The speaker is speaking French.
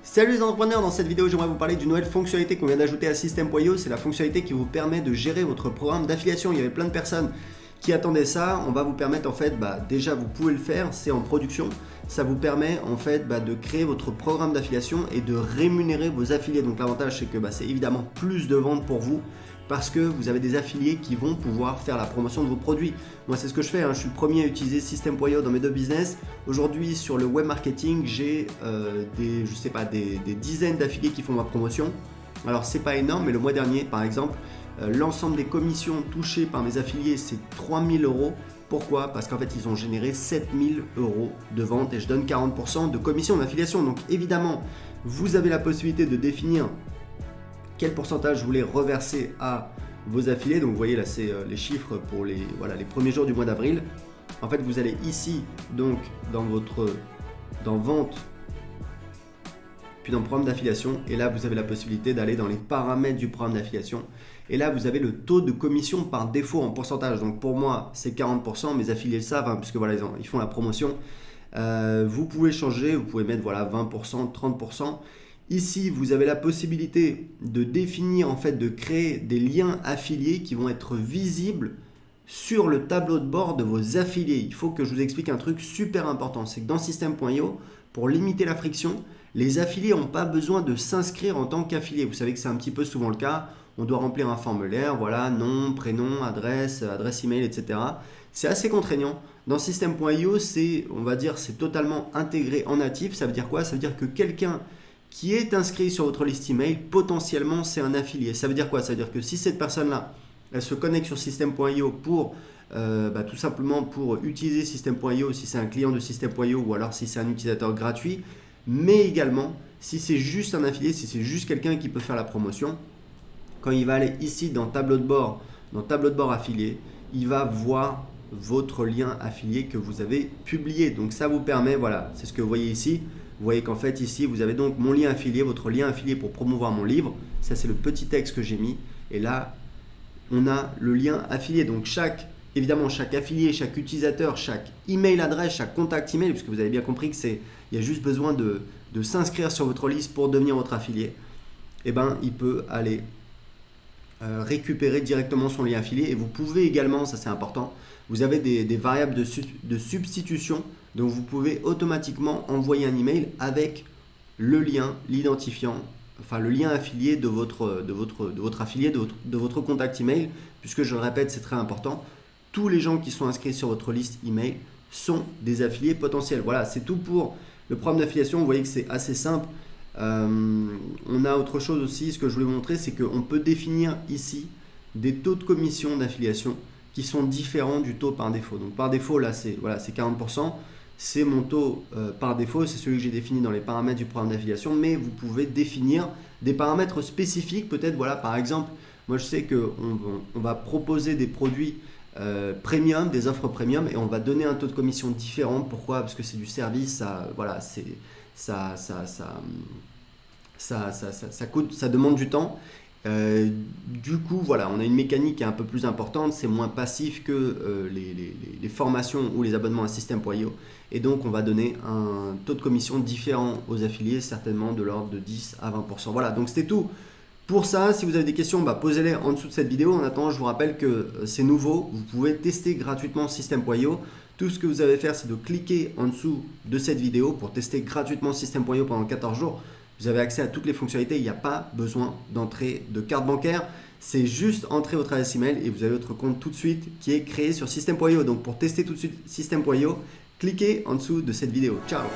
Salut les entrepreneurs, dans cette vidéo j'aimerais vous parler d'une nouvelle fonctionnalité qu'on vient d'ajouter à System.io. C'est la fonctionnalité qui vous permet de gérer votre programme d'affiliation. Il y avait plein de personnes qui attendaient ça. On va vous permettre en fait, déjà vous pouvez le faire, c'est en production. Ça vous permet en fait de créer votre programme d'affiliation et de rémunérer vos affiliés. Donc l'avantage c'est que c'est évidemment plus de ventes pour vous, parce que vous avez des affiliés qui vont pouvoir faire la promotion de vos produits. Moi, c'est ce que je fais, je suis le premier à utiliser System.io dans mes deux business. Aujourd'hui, sur le web marketing, j'ai des dizaines d'affiliés qui font ma promotion. Alors, c'est pas énorme, mais le mois dernier, par exemple, l'ensemble des commissions touchées par mes affiliés, c'est 3 000 €. Pourquoi ? Parce qu'en fait, ils ont généré 7 000 € de vente et je donne 40% de commission d'affiliation. Donc, évidemment, vous avez la possibilité de définir quel pourcentage vous voulez reverser à vos affiliés. Donc vous voyez là, c'est les chiffres pour les premiers jours du mois d'avril. En fait, vous allez ici donc dans vente, puis dans programme d'affiliation, et là vous avez la possibilité d'aller dans les paramètres du programme d'affiliation, et là vous avez le taux de commission par défaut en pourcentage. Donc pour moi c'est 40%, mes affiliés le savent, puisque voilà, ils font la promotion. Vous pouvez changer, vous pouvez mettre 20%, 30%. Ici, vous avez la possibilité de définir, de créer des liens affiliés qui vont être visibles sur le tableau de bord de vos affiliés. Il faut que je vous explique un truc super important, c'est que dans System.io, pour limiter la friction, les affiliés n'ont pas besoin de s'inscrire en tant qu'affiliés. Vous savez que c'est un petit peu souvent le cas. On doit remplir un formulaire, nom, prénom, adresse email, etc. C'est assez contraignant. Dans System.io, c'est totalement intégré en natif. Ça veut dire quoi ? Ça veut dire que quelqu'un qui est inscrit sur votre liste email, potentiellement c'est un affilié. Ça veut dire quoi ? Ça veut dire que si cette personne-là, elle se connecte sur System.io pour tout simplement pour utiliser System.io, si c'est un client de System.io ou alors si c'est un utilisateur gratuit, mais également si c'est juste un affilié, si c'est juste quelqu'un qui peut faire la promotion, quand il va aller ici dans tableau de bord affilié, il va voir votre lien affilié que vous avez publié. Donc ça vous permet, c'est ce que vous voyez ici. Vous voyez qu'en fait ici, vous avez donc mon lien affilié, votre lien affilié pour promouvoir mon livre. Ça, c'est le petit texte que j'ai mis. Et là, on a le lien affilié. Donc évidemment, chaque affilié, chaque utilisateur, chaque email adresse, chaque contact email, puisque vous avez bien compris qu'il y a juste besoin de s'inscrire sur votre liste pour devenir votre affilié. Il peut aller récupérer directement son lien affilié. Et vous pouvez également, ça c'est important, vous avez des variables de substitution. Donc vous pouvez automatiquement envoyer un email avec le lien, l'identifiant, le lien affilié de votre affilié, de votre contact email, puisque je le répète, c'est très important. Tous les gens qui sont inscrits sur votre liste email sont des affiliés potentiels. Voilà, c'est tout pour le programme d'affiliation. Vous voyez que c'est assez simple. On a autre chose aussi, ce que je voulais vous montrer, c'est qu'on peut définir ici des taux de commission d'affiliation qui sont différents du taux par défaut. Donc par défaut, là, c'est 40%. C'est mon taux par défaut, c'est celui que j'ai défini dans les paramètres du programme d'affiliation, mais vous pouvez définir des paramètres spécifiques. Peut-être, par exemple, moi je sais qu'on va proposer des produits premium, des offres premium, et on va donner un taux de commission différent. Pourquoi ? Parce que c'est du service, ça coûte, ça demande du temps. Du coup, on a une mécanique qui est un peu plus importante, c'est moins passif que les formations ou les abonnements à System.io, et donc on va donner un taux de commission différent aux affiliés, certainement de l'ordre de 10 à 20%. Voilà, donc c'était tout pour ça. Si vous avez des questions, posez-les en dessous de cette vidéo. En attendant, je vous rappelle que c'est nouveau, vous pouvez tester gratuitement System.io. Tout ce que vous avez à faire, c'est de cliquer en dessous de cette vidéo pour tester gratuitement System.io pendant 14 jours. Vous avez accès à toutes les fonctionnalités, il n'y a pas besoin d'entrer de carte bancaire. C'est juste entrer votre adresse email et vous avez votre compte tout de suite qui est créé sur System.io. Donc pour tester tout de suite System.io, cliquez en dessous de cette vidéo. Ciao!